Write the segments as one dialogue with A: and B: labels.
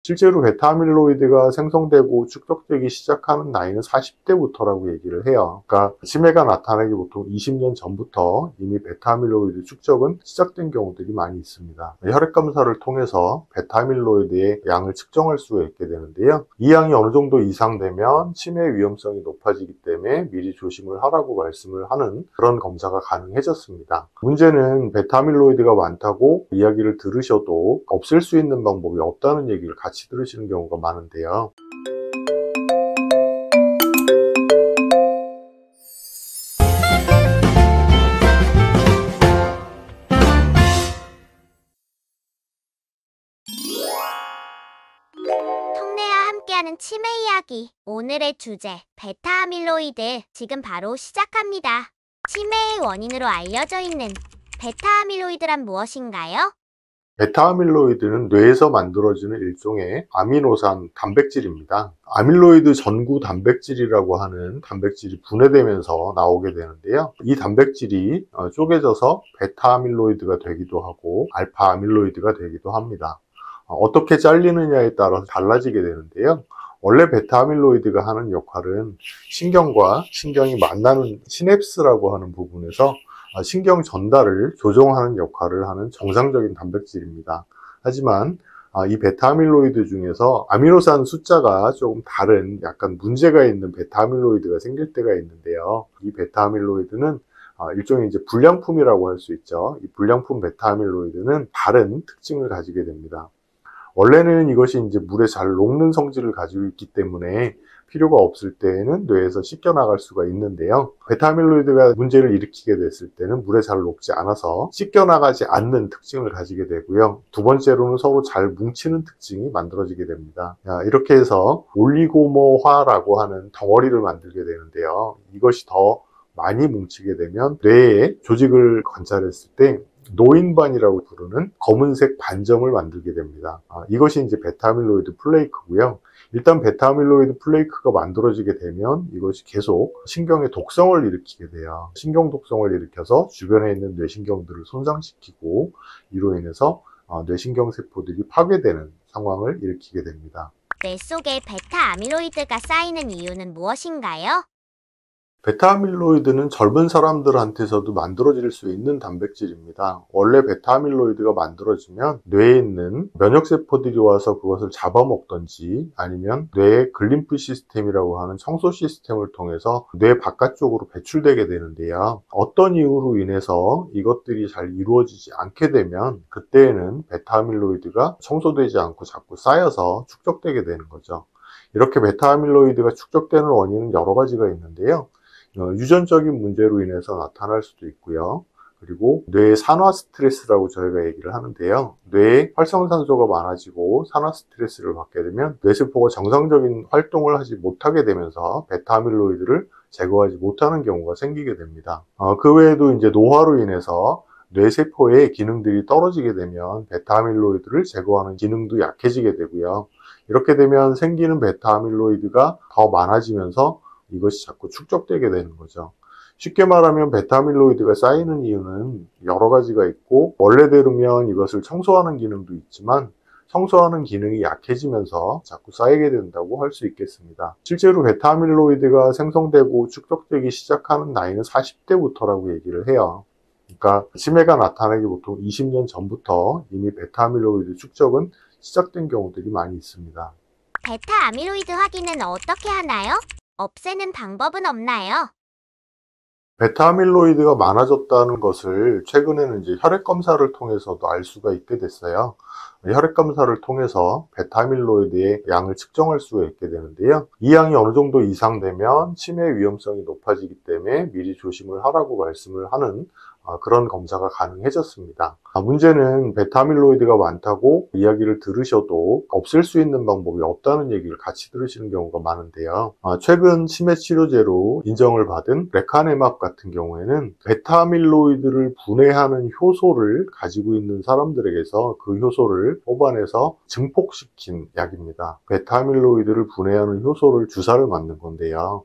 A: 실제로 베타아밀로이드가 생성되고 축적되기 시작하는 나이는 40대부터라고 얘기를 해요. 그러니까 치매가 나타나기 보통 20년 전부터 이미 베타아밀로이드 축적은 시작된 경우들이 많이 있습니다. 혈액 검사를 통해서 베타아밀로이드의 양을 측정할 수가 있게 되는데요. 이 양이 어느 정도 이상 되면 치매 위험성이 높아지기 때문에 미리 조심을 하라고 말씀을 하는 그런 검사가 가능해졌습니다. 문제는 베타아밀로이드가 많다고 이야기를 들으셔도 없앨 수 있는 방법이 없다는 얘기를 같이 들으시는 경우가 많은데요.
B: 턱내와 함께하는 치매 이야기. 오늘의 주제, 베타아밀로이드. 지금 바로 시작합니다. 치매의 원인으로 알려져 있는 베타아밀로이드란 무엇인가요?
A: 베타아밀로이드는 뇌에서 만들어지는 일종의 아미노산 단백질입니다. 아밀로이드 전구 단백질이라고 하는 단백질이 분해되면서 나오게 되는데요. 이 단백질이 쪼개져서 베타아밀로이드가 되기도 하고 알파 아밀로이드가 되기도 합니다. 어떻게 잘리느냐에 따라서 달라지게 되는데요. 원래 베타아밀로이드가 하는 역할은 신경과 신경이 만나는 시냅스라고 하는 부분에서 신경 전달을 조종하는 역할을 하는 정상적인 단백질입니다. 하지만 이 베타아밀로이드 중에서 아미노산 숫자가 조금 다른 약간 문제가 있는 베타아밀로이드가 생길 때가 있는데요. 이 베타아밀로이드는 일종의 이제 불량품이라고 할 수 있죠. 이 불량품 베타아밀로이드는 다른 특징을 가지게 됩니다. 원래는 이것이 이제 물에 잘 녹는 성질을 가지고 있기 때문에 필요가 없을 때에는 뇌에서 씻겨나갈 수가 있는데요. 베타아밀로이드가 문제를 일으키게 됐을 때는 물에 잘 녹지 않아서 씻겨나가지 않는 특징을 가지게 되고요. 두 번째로는 서로 잘 뭉치는 특징이 만들어지게 됩니다. 이렇게 해서 올리고모화라고 하는 덩어리를 만들게 되는데요. 이것이 더 많이 뭉치게 되면 뇌의 조직을 관찰했을 때 노인반이라고 부르는 검은색 반점을 만들게 됩니다. 이것이 이제 베타아밀로이드 플레이크고요. 일단 베타아밀로이드 플레이크가 만들어지게 되면 이것이 계속 신경의 독성을 일으키게 돼요. 신경 독성을 일으켜서 주변에 있는 뇌신경들을 손상시키고 이로 인해서 뇌신경 세포들이 파괴되는 상황을 일으키게 됩니다.
B: 뇌 속에 베타아밀로이드가 쌓이는 이유는 무엇인가요?
A: 베타아밀로이드는 젊은 사람들한테서도 만들어질 수 있는 단백질입니다. 원래 베타아밀로이드가 만들어지면 뇌에 있는 면역세포들이 와서 그것을 잡아먹던지 아니면 뇌의 글림프 시스템이라고 하는 청소 시스템을 통해서 뇌 바깥쪽으로 배출되게 되는데요. 어떤 이유로 인해서 이것들이 잘 이루어지지 않게 되면 그때에는 베타아밀로이드가 청소되지 않고 자꾸 쌓여서 축적되게 되는 거죠. 이렇게 베타아밀로이드가 축적되는 원인은 여러 가지가 있는데요. 유전적인 문제로 인해서 나타날 수도 있고요. 그리고 뇌의 산화 스트레스라고 저희가 얘기를 하는데요. 뇌에 활성산소가 많아지고 산화 스트레스를 받게 되면 뇌세포가 정상적인 활동을 하지 못하게 되면서 베타아밀로이드를 제거하지 못하는 경우가 생기게 됩니다. 그 외에도 이제 노화로 인해서 뇌세포의 기능들이 떨어지게 되면 베타아밀로이드를 제거하는 기능도 약해지게 되고요. 이렇게 되면 생기는 베타아밀로이드가 더 많아지면서 이것이 자꾸 축적되게 되는 거죠. 쉽게 말하면 베타아밀로이드가 쌓이는 이유는 여러 가지가 있고 원래대로면 이것을 청소하는 기능도 있지만 청소하는 기능이 약해지면서 자꾸 쌓이게 된다고 할 수 있겠습니다. 실제로 베타아밀로이드가 생성되고 축적되기 시작하는 나이는 40대부터라고 얘기를 해요. 그러니까 치매가 나타나기 보통 20년 전부터 이미 베타아밀로이드 축적은 시작된 경우들이 많이 있습니다.
B: 베타아밀로이드 확인은 어떻게 하나요? 없애는 방법은 없나요?
A: 베타아밀로이드가 많아졌다는 것을 최근에는 이제 혈액 검사를 통해서도 알 수가 있게 됐어요. 혈액 검사를 통해서 베타아밀로이드의 양을 측정할 수가 있게 되는데요. 이 양이 어느 정도 이상 되면 치매 위험성이 높아지기 때문에 미리 조심을 하라고 말씀을 하는 그런 검사가 가능해졌습니다. 문제는 베타아밀로이드가 많다고 이야기를 들으셔도 없앨 수 있는 방법이 없다는 얘기를 같이 들으시는 경우가 많은데요. 최근 치매 치료제로 인정을 받은 레카네맙 같은 경우에는 베타아밀로이드를 분해하는 효소를 가지고 있는 사람들에게서 그 효소를 뽑아내서 증폭시킨 약입니다. 베타아밀로이드를 분해하는 효소를 주사를 맞는 건데요.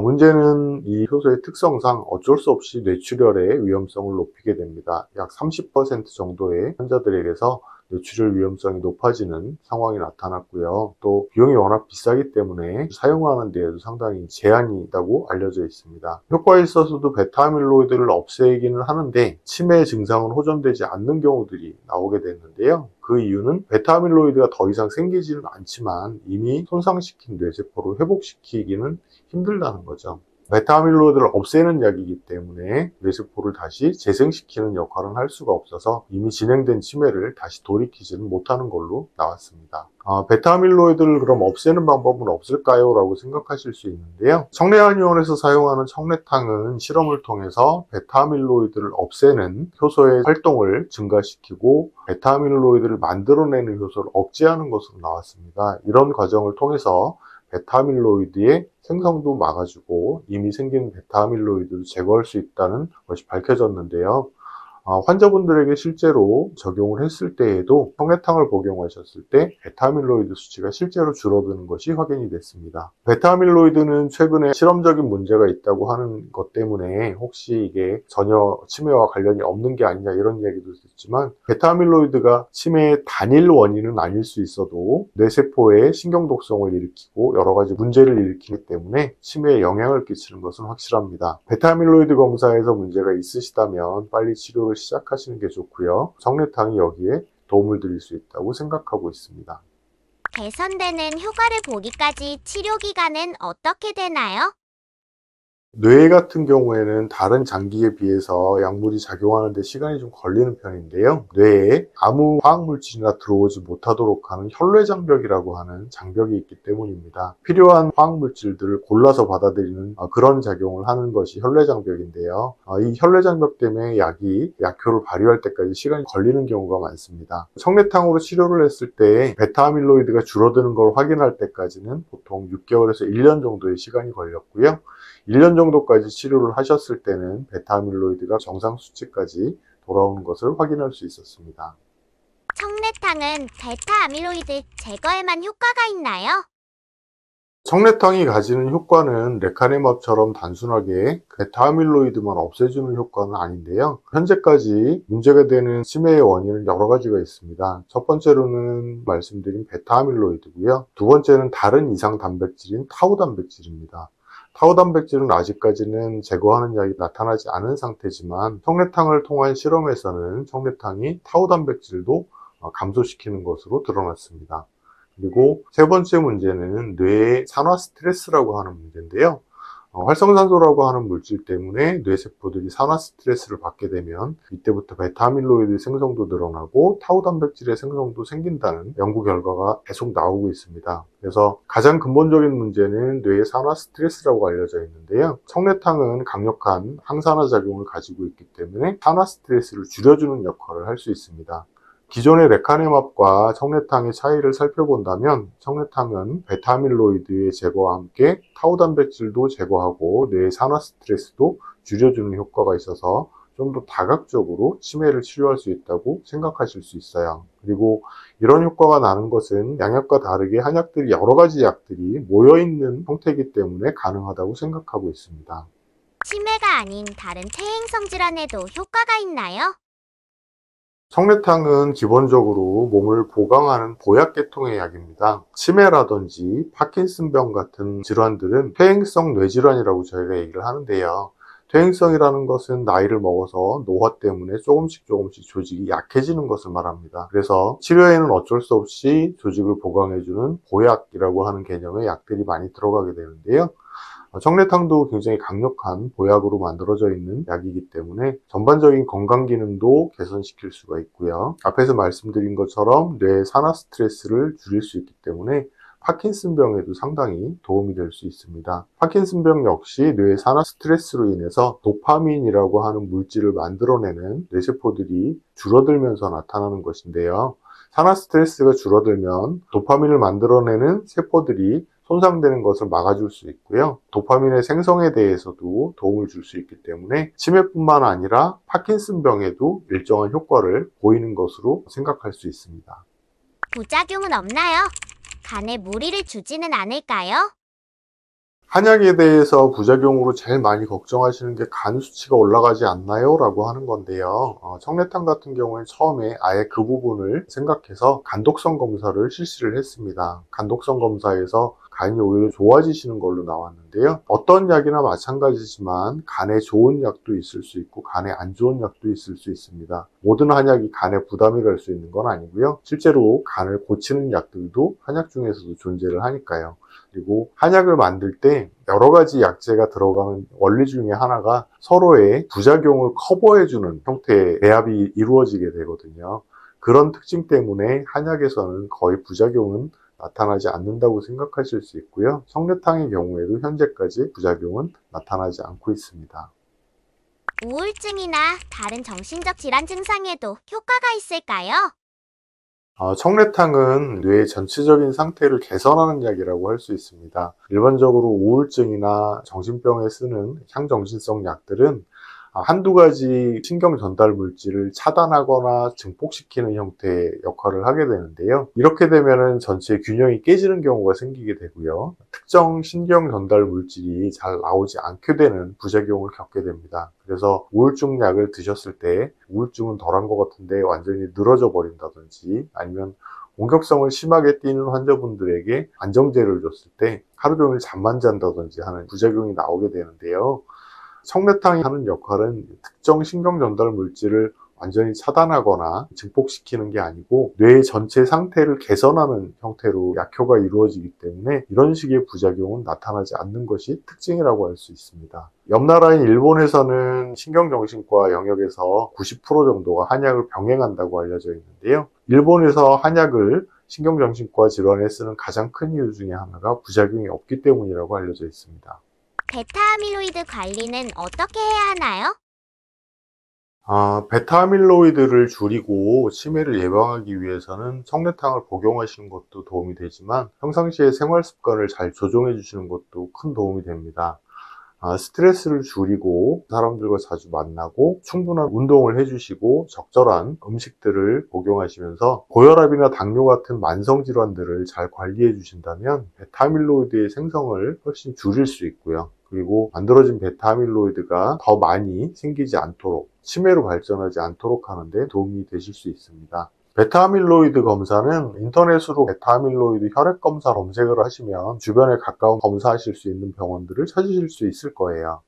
A: 문제는 이 효소의 특성상 어쩔 수 없이 뇌출혈의 위험성을 높이게 됩니다. 약 30% 정도의 환자들에게서 뇌출혈 위험성이 높아지는 상황이 나타났고요. 또 비용이 워낙 비싸기 때문에 사용하는 데에도 상당히 제한이 있다고 알려져 있습니다. 효과에 있어서도 베타아밀로이드를 없애기는 하는데 치매 증상은 호전되지 않는 경우들이 나오게 됐는데요. 그 이유는 베타아밀로이드가 더 이상 생기지는 않지만 이미 손상시킨 뇌세포를 회복시키기는 힘들다는 거죠. 베타아밀로이드를 없애는 약이기 때문에 뇌세포를 다시 재생시키는 역할은 할 수가 없어서 이미 진행된 치매를 다시 돌이키지는 못하는 걸로 나왔습니다. 베타아밀로이드를 그럼 없애는 방법은 없을까요? 라고 생각하실 수 있는데요. 청래한의원에서 사용하는 청래탕은 실험을 통해서 베타아밀로이드를 없애는 효소의 활동을 증가시키고 베타아밀로이드를 만들어내는 효소를 억제하는 것으로 나왔습니다. 이런 과정을 통해서 베타아밀로이드의 생성도 막아주고 이미 생긴 베타아밀로이드도 제거할 수 있다는 것이 밝혀졌는데요. 환자분들에게 실제로 적용을 했을 때에도 청래탕을 복용하셨을 때 베타아밀로이드 수치가 실제로 줄어드는 것이 확인이 됐습니다. 베타아밀로이드는 최근에 실험적인 문제가 있다고 하는 것 때문에 혹시 이게 전혀 치매와 관련이 없는 게 아니냐 이런 이야기도 있지만 베타아밀로이드가 치매의 단일 원인은 아닐 수 있어도 뇌세포에 신경독성을 일으키고 여러 가지 문제를 일으키기 때문에 치매에 영향을 끼치는 것은 확실합니다. 베타아밀로이드 검사에서 문제가 있으시다면 빨리 치료를 시작하시는 게 좋고요. 청래탕이 여기에 도움을 드릴 수 있다고 생각하고 있습니다.
B: 개선되는 효과를 보기까지 치료 기간은 어떻게 되나요?
A: 뇌 같은 경우에는 다른 장기에 비해서 약물이 작용하는 데 시간이 좀 걸리는 편인데요. 뇌에 아무 화학물질이나 들어오지 못하도록 하는 혈뇌장벽이라고 하는 장벽이 있기 때문입니다. 필요한 화학물질들을 골라서 받아들이는 그런 작용을 하는 것이 혈뇌장벽인데요. 이 혈뇌장벽 때문에 약이 약효를 발휘할 때까지 시간이 걸리는 경우가 많습니다. 청래탕으로 치료를 했을 때 베타아밀로이드가 줄어드는 걸 확인할 때까지는 보통 6개월에서 1년 정도의 시간이 걸렸고요. 1년 정도까지 치료를 하셨을 때는 베타아밀로이드가 정상 수치까지 돌아오는 것을 확인할 수 있었습니다.
B: 청래탕은 베타아밀로이드 제거에만 효과가 있나요?
A: 청래탕이 가지는 효과는 레카네맙처럼 단순하게 베타아밀로이드만 없애주는 효과는 아닌데요. 현재까지 문제가 되는 치매의 원인은 여러 가지가 있습니다. 첫 번째로는 말씀드린 베타아밀로이드고요. 두 번째는 다른 이상 단백질인 타우 단백질입니다. 타우 단백질은 아직까지는 제거하는 약이 나타나지 않은 상태지만 청래탕을 통한 실험에서는 청래탕이 타우 단백질도 감소시키는 것으로 드러났습니다. 그리고 세 번째 문제는 뇌의 산화 스트레스라고 하는 문제인데요. 활성산소라고 하는 물질 때문에 뇌세포들이 산화 스트레스를 받게 되면 이때부터 베타아밀로이드 생성도 늘어나고 타우 단백질의 생성도 생긴다는 연구 결과가 계속 나오고 있습니다. 그래서 가장 근본적인 문제는 뇌의 산화 스트레스라고 알려져 있는데요. 청래탕은 강력한 항산화 작용을 가지고 있기 때문에 산화 스트레스를 줄여주는 역할을 할 수 있습니다. 기존의 레카네맙과 청래탕의 차이를 살펴본다면 청래탕은 베타아밀로이드의 제거와 함께 타우 단백질도 제거하고 뇌의 산화 스트레스도 줄여주는 효과가 있어서 좀 더 다각적으로 치매를 치료할 수 있다고 생각하실 수 있어요. 그리고 이런 효과가 나는 것은 양약과 다르게 한약들이 여러 가지 약들이 모여있는 형태이기 때문에 가능하다고 생각하고 있습니다.
B: 치매가 아닌 다른 퇴행성 질환에도 효과가 있나요?
A: 청래탕은 기본적으로 몸을 보강하는 보약 계통의 약입니다. 치매라든지 파킨슨병 같은 질환들은 퇴행성 뇌질환이라고 저희가 얘기를 하는데요. 퇴행성이라는 것은 나이를 먹어서 노화 때문에 조금씩 조직이 약해지는 것을 말합니다. 그래서 치료에는 어쩔 수 없이 조직을 보강해주는 보약이라고 하는 개념의 약들이 많이 들어가게 되는데요. 청래탕도 굉장히 강력한 보약으로 만들어져 있는 약이기 때문에 전반적인 건강 기능도 개선시킬 수가 있고요. 앞에서 말씀드린 것처럼 뇌의 산화 스트레스를 줄일 수 있기 때문에 파킨슨병에도 상당히 도움이 될 수 있습니다. 파킨슨병 역시 뇌의 산화 스트레스로 인해서 도파민이라고 하는 물질을 만들어내는 뇌세포들이 줄어들면서 나타나는 것인데요. 산화 스트레스가 줄어들면 도파민을 만들어내는 세포들이 손상되는 것을 막아줄 수 있고요. 도파민의 생성에 대해서도 도움을 줄 수 있기 때문에 치매뿐만 아니라 파킨슨병에도 일정한 효과를 보이는 것으로 생각할 수 있습니다.
B: 부작용은 없나요? 간에 무리를 주지는 않을까요?
A: 한약에 대해서 부작용으로 제일 많이 걱정하시는 게 간 수치가 올라가지 않나요? 라고 하는 건데요. 청래탕 같은 경우엔 처음에 아예 그 부분을 생각해서 간독성 검사를 실시를 했습니다. 간독성 검사에서 간이 오히려 좋아지시는 걸로 나왔는데요. 어떤 약이나 마찬가지지만 간에 좋은 약도 있을 수 있고 간에 안 좋은 약도 있을 수 있습니다. 모든 한약이 간에 부담이 갈 수 있는 건 아니고요. 실제로 간을 고치는 약들도 한약 중에서도 존재를 하니까요. 그리고 한약을 만들 때 여러 가지 약재가 들어가는 원리 중에 하나가 서로의 부작용을 커버해주는 형태의 배합이 이루어지게 되거든요. 그런 특징 때문에 한약에서는 거의 부작용은 나타나지 않는다고 생각하실 수 있고요. 청래탕의 경우에도 현재까지 부작용은 나타나지 않고 있습니다.
B: 우울증이나 다른 정신적 질환 증상에도 효과가 있을까요?
A: 청래탕은 뇌의 전체적인 상태를 개선하는 약이라고 할 수 있습니다. 일반적으로 우울증이나 정신병에 쓰는 향정신성 약들은 한두 가지 신경 전달 물질을 차단하거나 증폭시키는 형태의 역할을 하게 되는데요. 이렇게 되면은 전체 균형이 깨지는 경우가 생기게 되고요. 특정 신경 전달 물질이 잘 나오지 않게 되는 부작용을 겪게 됩니다. 그래서 우울증 약을 드셨을 때 우울증은 덜한 것 같은데 완전히 늘어져 버린다든지 아니면 공격성을 심하게 띠는 환자분들에게 안정제를 줬을 때 하루 종일 잠만 잔다든지 하는 부작용이 나오게 되는데요. 청래탕이 하는 역할은 특정 신경 전달 물질을 완전히 차단하거나 증폭시키는 게 아니고 뇌의 전체 상태를 개선하는 형태로 약효가 이루어지기 때문에 이런 식의 부작용은 나타나지 않는 것이 특징이라고 할 수 있습니다. 옆 나라인 일본에서는 신경정신과 영역에서 90% 정도가 한약을 병행한다고 알려져 있는데요. 일본에서 한약을 신경정신과 질환에 쓰는 가장 큰 이유 중에 하나가 부작용이 없기 때문이라고 알려져 있습니다.
B: 베타아밀로이드 관리는 어떻게 해야 하나요?
A: 베타아밀로이드를 줄이고 치매를 예방하기 위해서는 청래탕을 복용하시는 것도 도움이 되지만 평상시에 생활 습관을 잘 조정해 주시는 것도 큰 도움이 됩니다. 스트레스를 줄이고 사람들과 자주 만나고 충분한 운동을 해주시고 적절한 음식들을 복용하시면서 고혈압이나 당뇨 같은 만성 질환들을 잘 관리해 주신다면 베타아밀로이드의 생성을 훨씬 줄일 수 있고요. 그리고 만들어진 베타아밀로이드가 더 많이 생기지 않도록 치매로 발전하지 않도록 하는데 도움이 되실 수 있습니다. 베타아밀로이드 검사는 인터넷으로 베타아밀로이드 혈액 검사 검색을 하시면 주변에 가까운 검사하실 수 있는 병원들을 찾으실 수 있을 거예요.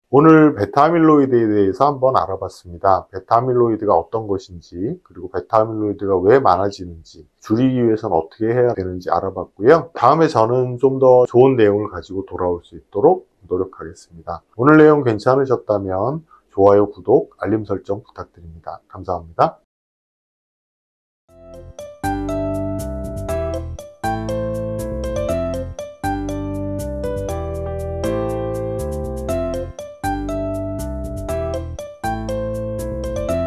A: 오늘 베타아밀로이드에 대해서 한번 알아봤습니다. 베타아밀로이드가 어떤 것인지, 그리고 베타아밀로이드가 왜 많아지는지, 줄이기 위해서는 어떻게 해야 되는지 알아봤고요. 다음에 저는 좀 더 좋은 내용을 가지고 돌아올 수 있도록 노력하겠습니다. 오늘 내용 괜찮으셨다면 좋아요, 구독, 알림 설정 부탁드립니다. 감사합니다.